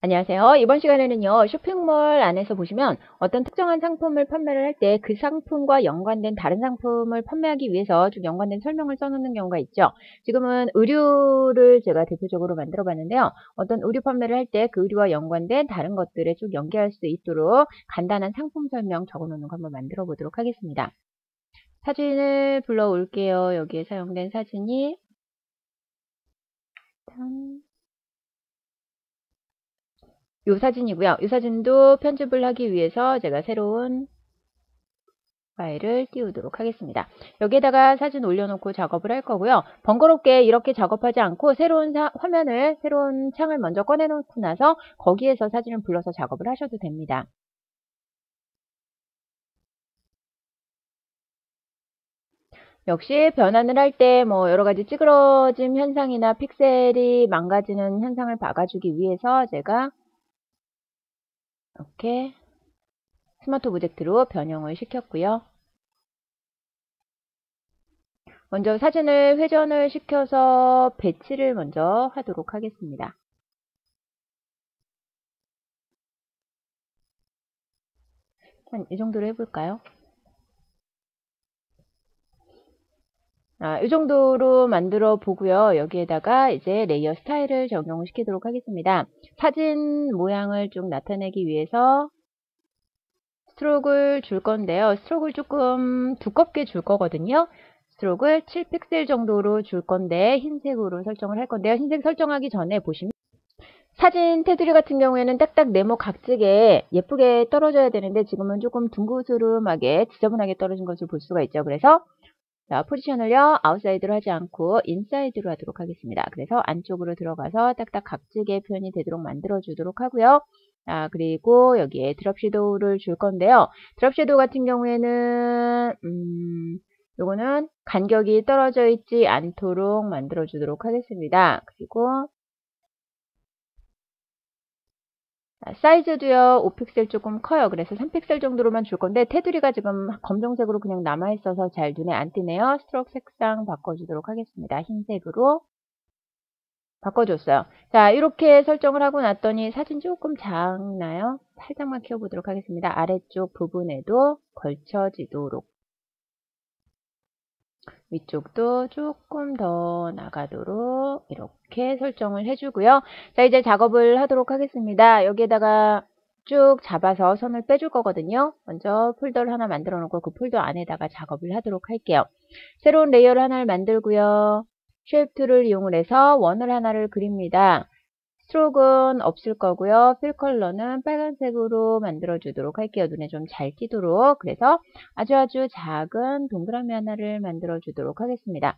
안녕하세요. 이번 시간에는요, 쇼핑몰 안에서 보시면 어떤 특정한 상품을 판매를 할 때 그 상품과 연관된 다른 상품을 판매하기 위해서 좀 연관된 설명을 써놓는 경우가 있죠. 지금은 의류를 제가 대표적으로 만들어 봤는데요. 어떤 의류 판매를 할 때 그 의류와 연관된 다른 것들에 쭉 연계할 수 있도록 간단한 상품 설명 적어 놓는 거 한번 만들어 보도록 하겠습니다. 사진을 불러 올게요. 여기에 사용된 사진이 이 사진이고요. 이 사진도 편집을 하기 위해서 제가 새로운 파일을 띄우도록 하겠습니다. 여기에다가 사진 올려놓고 작업을 할 거고요. 번거롭게 이렇게 작업하지 않고 새로운 화면을, 새로운 창을 먼저 꺼내놓고 나서 거기에서 사진을 불러서 작업을 하셔도 됩니다. 역시 변환을 할 때 뭐 여러 가지 찌그러짐 현상이나 픽셀이 망가지는 현상을 막아주기 위해서 제가 이렇게 스마트 오브젝트로 변형을 시켰고요. 먼저 사진을 회전을 시켜서 배치를 먼저 하도록 하겠습니다. 한 이 정도로 해볼까요? 이 정도로 만들어 보고요. 여기에다가 이제 레이어 스타일을 적용을 시키도록 하겠습니다. 사진 모양을 좀 나타내기 위해서 스트로크를 줄 건데요. 스트로크를 조금 두껍게 줄 거거든요. 스트로크를 7픽셀 정도로 줄 건데 흰색으로 설정을 할 건데요. 흰색 설정하기 전에 보시면 사진 테두리 같은 경우에는 딱딱 네모 각지게 예쁘게 떨어져야 되는데 지금은 조금 둥그스름하게 지저분하게 떨어진 것을 볼 수가 있죠. 그래서 자, 포지션을요, 아웃사이드로 하지 않고 인사이드로 하도록 하겠습니다. 그래서 안쪽으로 들어가서 딱딱 각지게 표현이 되도록 만들어 주도록 하고요. 자, 그리고 여기에 드롭 섀도우를 줄 건데요. 드롭 섀도우 같은 경우에는, 요거는 간격이 떨어져 있지 않도록 만들어 주도록 하겠습니다. 그리고 사이즈도요, 5픽셀 조금 커요. 그래서 3픽셀 정도로만 줄 건데, 테두리가 지금 검정색으로 그냥 남아있어서 잘 눈에 안 띄네요. 스트로크 색상 바꿔주도록 하겠습니다. 흰색으로 바꿔줬어요. 자, 이렇게 설정을 하고 났더니 사진 조금 작나요? 살짝만 키워보도록 하겠습니다. 아래쪽 부분에도 걸쳐지도록. 위쪽도 조금 더 나가도록 이렇게 설정을 해주고요. 자, 이제 작업을 하도록 하겠습니다. 여기에다가 쭉 잡아서 선을 빼줄 거거든요. 먼저 폴더를 하나 만들어 놓고 그 폴더 안에다가 작업을 하도록 할게요. 새로운 레이어를 하나를 만들고요. 쉐입 툴을 이용을 해서 원을 하나를 그립니다. 스트로크는 없을 거고요. 필 컬러는 빨간색으로 만들어 주도록 할게요. 눈에 좀 잘 띄도록. 그래서 아주 작은 동그라미 하나를 만들어 주도록 하겠습니다.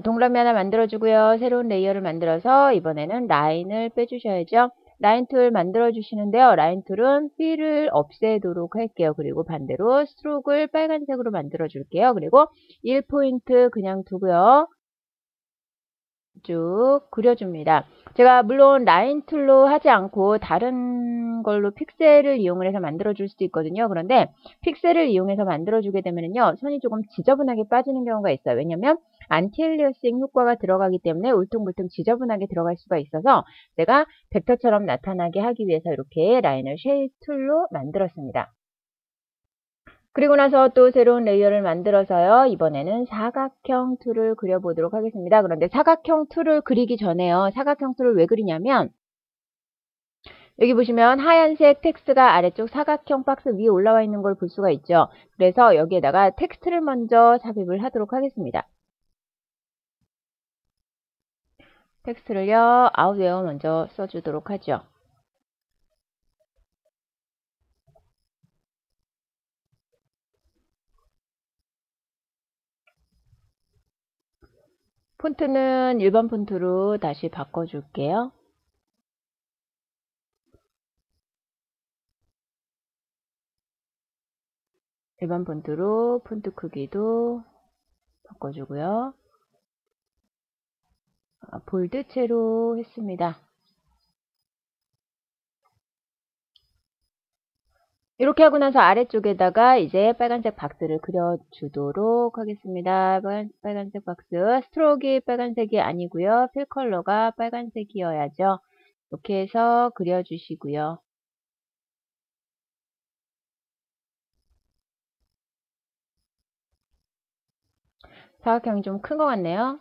동그라미 하나 만들어 주고요. 새로운 레이어를 만들어서 이번에는 라인을 빼주셔야죠. 라인 툴 만들어 주시는데요. 라인 툴은 필을 없애도록 할게요. 그리고 반대로 스트로크를 빨간색으로 만들어 줄게요. 그리고 1포인트 그냥 두고요. 쭉 그려줍니다. 제가 물론 라인 툴로 하지 않고 다른 걸로 픽셀을 이용을 해서 만들어 줄 수도 있거든요. 그런데 픽셀을 이용해서 만들어 주게 되면요, 선이 조금 지저분하게 빠지는 경우가 있어요. 왜냐면 안티엘리어싱 효과가 들어가기 때문에 울퉁불퉁 지저분하게 들어갈 수가 있어서 제가 벡터처럼 나타나게 하기 위해서 이렇게 라인을 쉐입 툴로 만들었습니다. 그리고 나서 또 새로운 레이어를 만들어서요. 이번에는 사각형 툴을 그려보도록 하겠습니다. 그런데 사각형 툴을 그리기 전에요. 사각형 툴을 왜 그리냐면 여기 보시면 하얀색 텍스트가 아래쪽 사각형 박스 위에 올라와 있는 걸 볼 수가 있죠. 그래서 여기에다가 텍스트를 먼저 삽입을 하도록 하겠습니다. 텍스트를요. 아웃웨어 먼저 써주도록 하죠. 폰트는 일반 폰트로 다시 바꿔줄게요. 일반 폰트로 폰트 크기도 바꿔주고요. 볼드체로 했습니다. 이렇게 하고 나서 아래쪽에다가 이제 빨간색 박스를 그려주도록 하겠습니다. 빨간색 박스. 스트로크가 빨간색이 아니고요. 필 컬러가 빨간색이어야죠. 이렇게 해서 그려주시고요. 사각형이 좀 큰 것 같네요.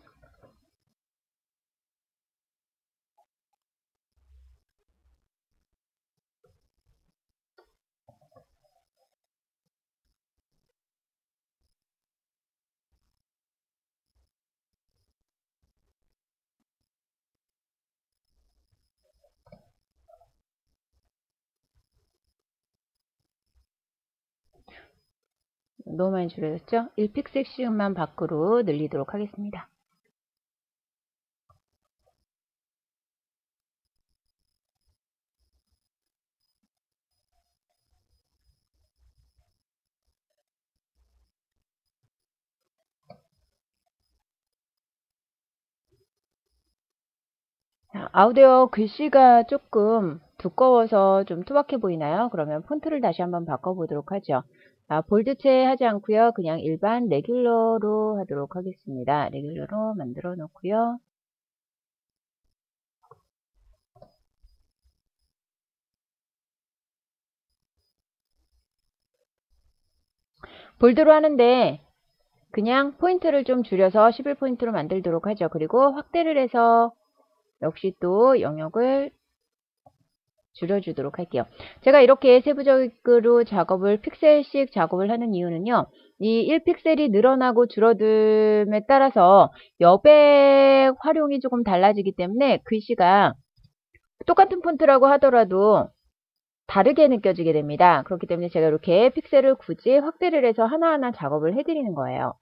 너무 많이 줄여졌죠? 1픽셀씩만 밖으로 늘리도록 하겠습니다. 자, 아우디오 글씨가 조금 두꺼워서 좀 투박해 보이나요? 그러면 폰트를 다시 한번 바꿔보도록 하죠. 볼드체 하지 않고요. 그냥 일반 레귤러로 하도록 하겠습니다. 레귤러로 만들어 놓고요. 볼드로 하는데 그냥 포인트를 좀 줄여서 11포인트로 만들도록 하죠. 그리고 확대를 해서 역시 또 영역을 줄여주도록 할게요. 제가 이렇게 세부적으로 작업을 픽셀씩 작업을 하는 이유는요. 이 1픽셀이 늘어나고 줄어듦에 따라서 여백 활용이 조금 달라지기 때문에 글씨가 똑같은 폰트라고 하더라도 다르게 느껴지게 됩니다. 그렇기 때문에 제가 이렇게 픽셀을 굳이 확대를 해서 하나하나 작업을 해드리는 거예요.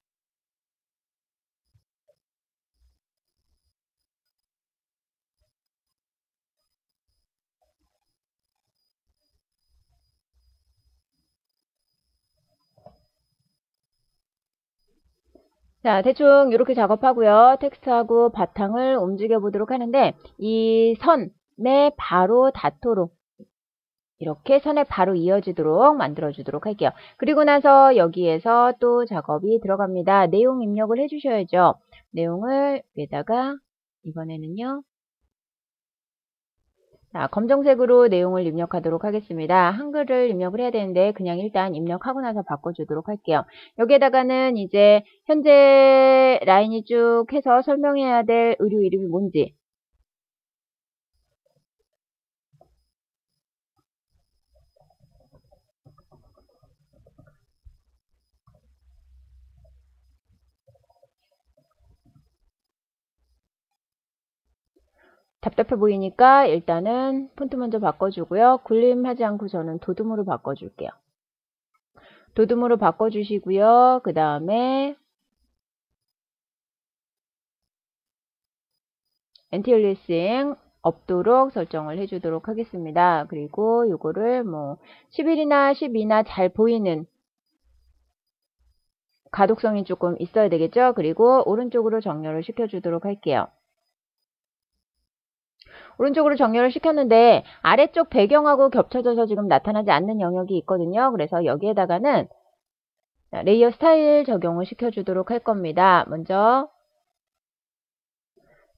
자, 대충 이렇게 작업하고요. 텍스트하고 바탕을 움직여 보도록 하는데 이 선에 바로 닿도록 이렇게 선에 바로 이어지도록 만들어 주도록 할게요. 그리고 나서 여기에서 또 작업이 들어갑니다. 내용 입력을 해 주셔야죠. 내용을 여기다가 이번에는요. 자, 검정색으로 내용을 입력하도록 하겠습니다. 한글을 입력을 해야 되는데 그냥 일단 입력하고 나서 바꿔주도록 할게요. 여기에다가는 이제 현재 라인이 쭉 해서 설명해야 될 의류 이름이 뭔지 답답해 보이니까 일단은 폰트 먼저 바꿔주고요. 굴림하지 않고 저는 도둠으로 바꿔줄게요. 도둠으로 바꿔주시고요. 그 다음에 엔티얼리싱 없도록 설정을 해주도록 하겠습니다. 그리고 이거를 뭐 11이나 12나 잘 보이는 가독성이 조금 있어야 되겠죠. 그리고 오른쪽으로 정렬을 시켜주도록 할게요. 오른쪽으로 정렬을 시켰는데 아래쪽 배경하고 겹쳐져서 지금 나타나지 않는 영역이 있거든요. 그래서 여기에다가는 레이어 스타일 적용을 시켜주도록 할 겁니다. 먼저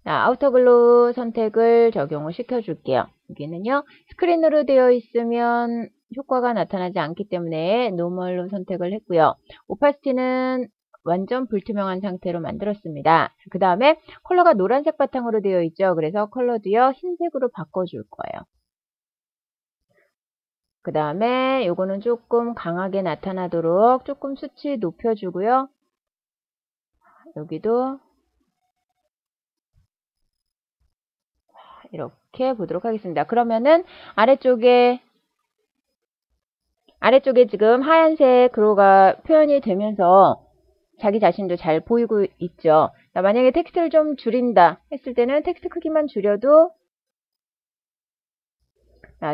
아우터 글로우 선택을 적용을 시켜줄게요. 여기는요. 스크린으로 되어 있으면 효과가 나타나지 않기 때문에 노멀로 선택을 했고요. 오파시티는 완전 불투명한 상태로 만들었습니다. 그 다음에 컬러가 노란색 바탕으로 되어 있죠. 그래서 컬러도요. 흰색으로 바꿔줄 거예요. 그 다음에 요거는 조금 강하게 나타나도록 조금 수치 높여주고요. 여기도 이렇게 보도록 하겠습니다. 그러면은 아래쪽에 지금 하얀색 그로가 표현이 되면서 자기 자신도 잘 보이고 있죠. 만약에 텍스트를 좀 줄인다 했을 때는 텍스트 크기만 줄여도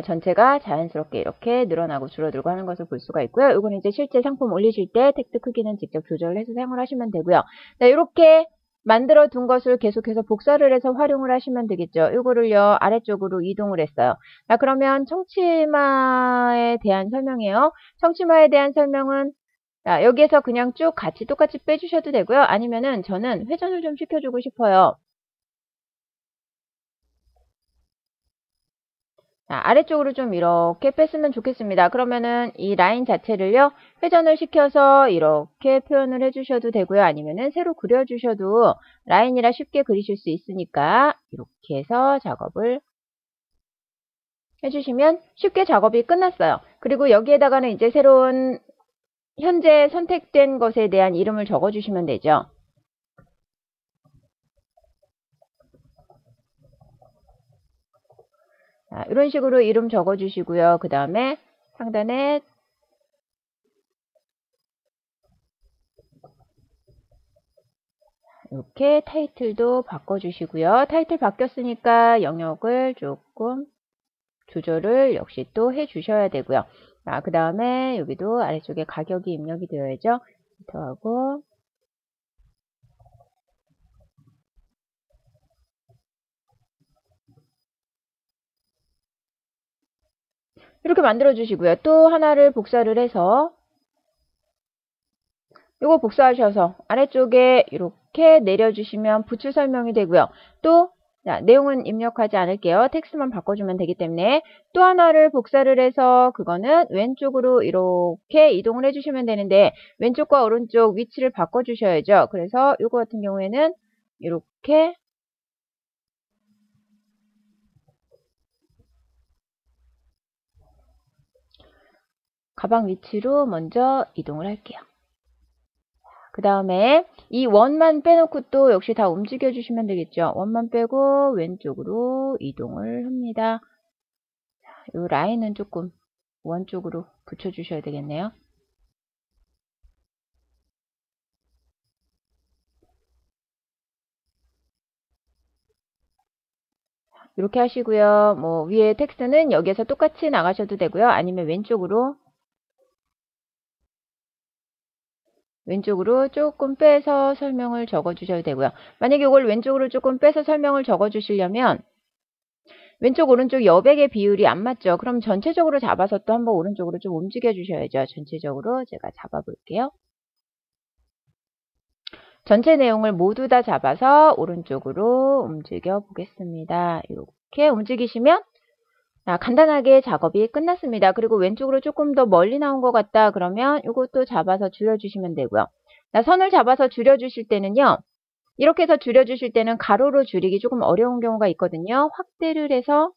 전체가 자연스럽게 이렇게 늘어나고 줄어들고 하는 것을 볼 수가 있고요. 이거는 이제 실제 상품 올리실 때 텍스트 크기는 직접 조절을 해서 사용을 하시면 되고요. 이렇게 만들어 둔 것을 계속해서 복사를 해서 활용을 하시면 되겠죠. 이거를요 아래쪽으로 이동을 했어요. 그러면 청치마에 대한 설명이에요. 청치마에 대한 설명은 여기에서 그냥 쭉 같이 똑같이 빼주셔도 되고요. 아니면은 저는 회전을 좀 시켜주고 싶어요. 아래쪽으로 좀 이렇게 뺐으면 좋겠습니다. 그러면은 이 라인 자체를요, 회전을 시켜서 이렇게 표현을 해주셔도 되고요. 아니면은 새로 그려주셔도 라인이라 쉽게 그리실 수 있으니까 이렇게 해서 작업을 해주시면 쉽게 작업이 끝났어요. 그리고 여기에다가는 이제 새로운 현재 선택된 것에 대한 이름을 적어주시면 되죠. 이런 식으로 이름 적어주시고요. 그 다음에 상단에 이렇게 타이틀도 바꿔주시고요. 타이틀 바뀌었으니까 영역을 조금 조절을 역시 또 해주셔야 되고요. 그 다음에 여기도 아래쪽에 가격이 입력이 되어야죠. 하고 이렇게 만들어 주시고요. 또 하나를 복사를 해서 이거 복사하셔서 아래쪽에 이렇게 내려주시면 부츠 설명이 되고요. 또 내용은 입력하지 않을게요. 텍스트만 바꿔주면 되기 때문에 또 하나를 복사를 해서 그거는 왼쪽으로 이렇게 이동을 해주시면 되는데 왼쪽과 오른쪽 위치를 바꿔주셔야죠. 그래서 이거 같은 경우에는 이렇게 가방 위치로 먼저 이동을 할게요. 그 다음에 이 원만 빼놓고 또 역시 다 움직여 주시면 되겠죠. 원만 빼고 왼쪽으로 이동을 합니다. 이 라인은 조금 원 쪽으로 붙여 주셔야 되겠네요. 이렇게 하시고요. 뭐 위에 텍스트는 여기에서 똑같이 나가셔도 되고요. 아니면 왼쪽으로 조금 빼서 설명을 적어 주셔도 되고요. 만약에 이걸 왼쪽으로 조금 빼서 설명을 적어 주시려면 왼쪽 오른쪽 여백의 비율이 안 맞죠. 그럼 전체적으로 잡아서 또 한번 오른쪽으로 좀 움직여 주셔야죠. 전체적으로 제가 잡아 볼게요. 전체 내용을 모두 다 잡아서 오른쪽으로 움직여 보겠습니다. 이렇게 움직이시면 간단하게 작업이 끝났습니다. 그리고 왼쪽으로 조금 더 멀리 나온 것 같다 그러면 이것도 잡아서 줄여주시면 되고요. 선을 잡아서 줄여주실 때는요. 이렇게 해서 줄여주실 때는 가로로 줄이기 조금 어려운 경우가 있거든요. 확대를 해서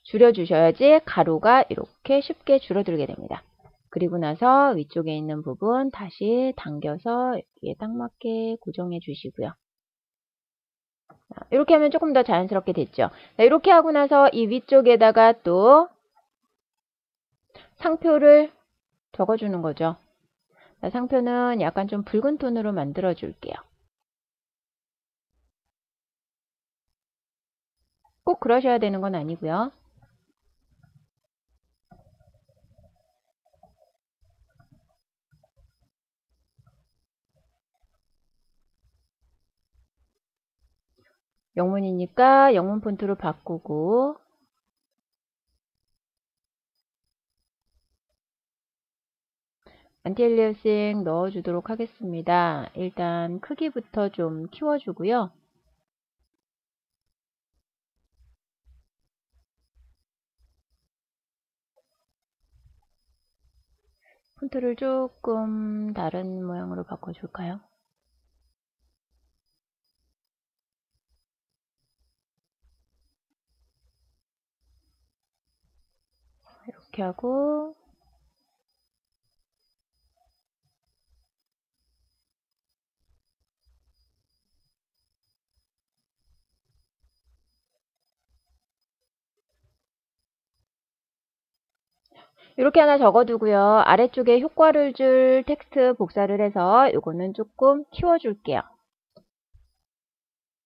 줄여주셔야지 가로가 이렇게 쉽게 줄어들게 됩니다. 그리고 나서 위쪽에 있는 부분 다시 당겨서 여기에 딱 맞게 고정해 주시고요. 이렇게 하면 조금 더 자연스럽게 됐죠. 이렇게 하고 나서 이 위쪽에다가 또 상표를 적어주는 거죠. 상표는 약간 좀 붉은 톤으로 만들어 줄게요. 꼭 그러셔야 되는 건 아니고요. 영문이니까 영문 폰트로 바꾸고 안티엘리어싱 넣어주도록 하겠습니다. 일단 크기부터 좀 키워주고요. 폰트를 조금 다른 모양으로 바꿔줄까요? 이렇게 하고 이렇게 하나 적어두고요. 아래쪽에 효과를 줄 텍스트 복사를 해서 이거는 조금 키워줄게요.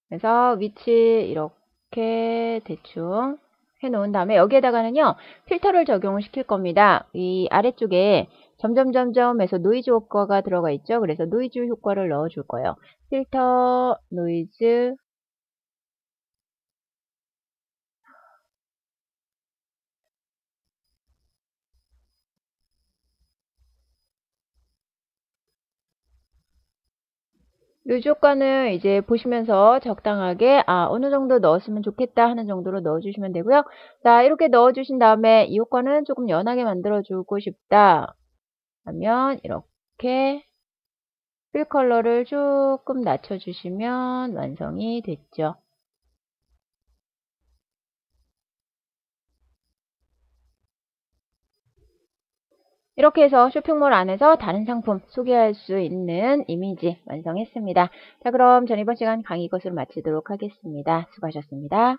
그래서 위치 이렇게 대충 해놓은 다음에 여기에다가는요. 필터를 적용을 시킬 겁니다. 이 아래쪽에 점점점점에서 노이즈 효과가 들어가 있죠. 그래서 노이즈 효과를 넣어줄 거예요. 필터 노이즈 요 조건을 이제 보시면서 적당하게 어느 정도 넣었으면 좋겠다 하는 정도로 넣어주시면 되고요. 자, 이렇게 넣어주신 다음에 이 효과는 조금 연하게 만들어주고 싶다 하면 이렇게 필 컬러를 조금 낮춰주시면 완성이 됐죠. 이렇게 해서 쇼핑몰 안에서 다른 상품 소개할 수 있는 이미지 완성했습니다. 자, 그럼 전 이번 시간 강의 이것으로 마치도록 하겠습니다. 수고하셨습니다.